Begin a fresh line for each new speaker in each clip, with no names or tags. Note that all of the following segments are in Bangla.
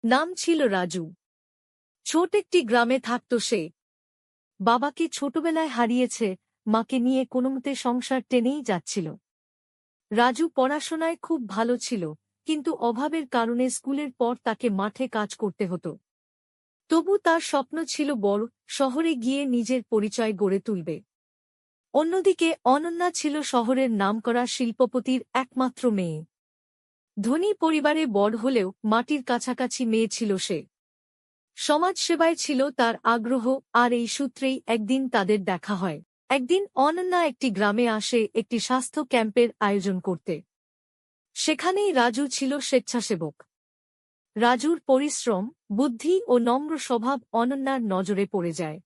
নাম ছিল রাজু। ছোট একটি গ্রামে থাকত সে। বাবাকে ছোটবেলায় হারিয়েছে, মাকে নিয়ে কোনোমতে সংসার টেনেই যাচ্ছিল। রাজু পড়াশোনায় খুব ভালো ছিল, কিন্তু অভাবের কারণে স্কুলের পর তাকে মাঠে কাজ করতে হতো। তবু তার স্বপ্ন ছিল বড় শহরে গিয়ে নিজের পরিচয় গড়ে তুলবে। অন্যদিকে অনন্যা ছিল শহরের নামকরা শিল্পপতির একমাত্র মেয়ে। ধনী পরিবারে বড় হলেও মাটির কাছাকাছি মেয়ে ছিল সে। সমাজসেবায় ছিল তার আগ্রহ, আর এই সূত্রেই একদিন তাদের দেখা হয়। একদিন অনন্যা একটি গ্রামে আসে একটি স্বাস্থ্য ক্যাম্পের আয়োজন করতে। সেখানেই রাজু ছিল স্বেচ্ছাসেবক। রাজুর পরিশ্রম, বুদ্ধি ও নম্র স্বভাব অনন্যার নজরে পড়ে যায়।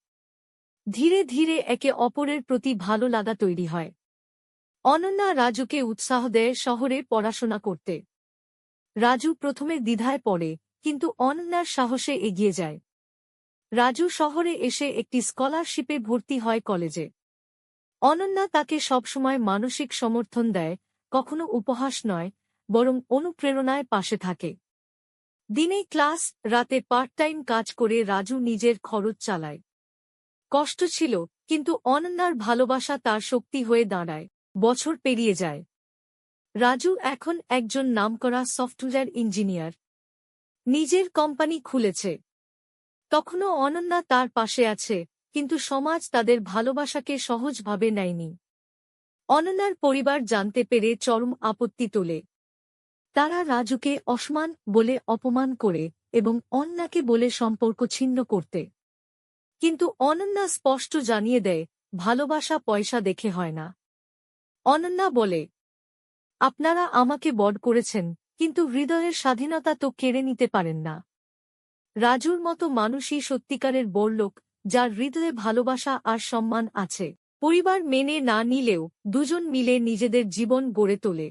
ধীরে ধীরে একে অপরের প্রতি ভালো লাগা তৈরি হয়। অনন্যা রাজুকে উৎসাহ দেয় শহরে পড়াশোনা করতে। রাজু প্রথমে দ্বিধায় পড়ে, কিন্তু অনন্যার সাহসে এগিয়ে যায়। রাজু শহরে এসে একটি স্কলারশিপে ভর্তি হয় কলেজে। অনন্যা তাকে সবসময় মানসিক সমর্থন দেয়, কখনো উপহাস নয়, বরং অনুপ্রেরণায় পাশে থাকে। দিনে ক্লাস, রাতে পার্ট টাইম কাজ করে রাজু নিজের খরচ চালায়। কষ্ট ছিল, কিন্তু অনন্যার ভালোবাসা তার শক্তি হয়ে দাঁড়ায়। বছর পেরিয়ে যায়। রাজু এখন একজন নামকরা সফটওয়্যার ইঞ্জিনিয়ার। নিজের কোম্পানি খুলেছে। তখনও অনন্যা তার পাশে আছে, কিন্তু সমাজ তাদের ভালোবাসাকে সহজভাবে নেয়নি। অনন্যার পরিবার জানতে পেরে চরম আপত্তি তোলে। তারা রাজুকে অসম্মান বলে অপমান করে এবং অন্যাকে বলে সম্পর্ক ছিন্ন করতে। কিন্তু অনন্যা স্পষ্ট জানিয়ে দেয়, ভালোবাসা পয়সা দেখে হয় না। অনন্যা বলে, আপনারা আমাকে বড় করেছেন, কিন্তু হৃদয়ের স্বাধীনতা তো কেড়ে নিতে পারেন না। রাজুর মতো মানুষই সত্যিকারের বড়লোক, যার হৃদয়ে ভালোবাসা আর সম্মান আছে। পরিবার মেনে না নিলেও দুজন মিলে নিজেদের জীবন গড়ে তোলে।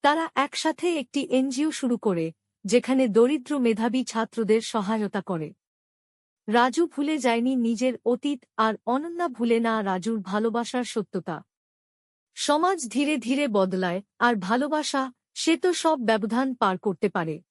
তারা একসাথে একটি এনজিও শুরু করে, যেখানে দরিদ্র মেধাবী ছাত্রদের সহায়তা করে। রাজু ভুলে যায়নি নিজের অতীত, আর অনন্যা ভুলে না রাজুর ভালোবাসার সত্যতা। সমাজ ধীরে ধীরে বদলায়, আর ভালোবাসা, সে তো সব ব্যবধান পার করতে পারে।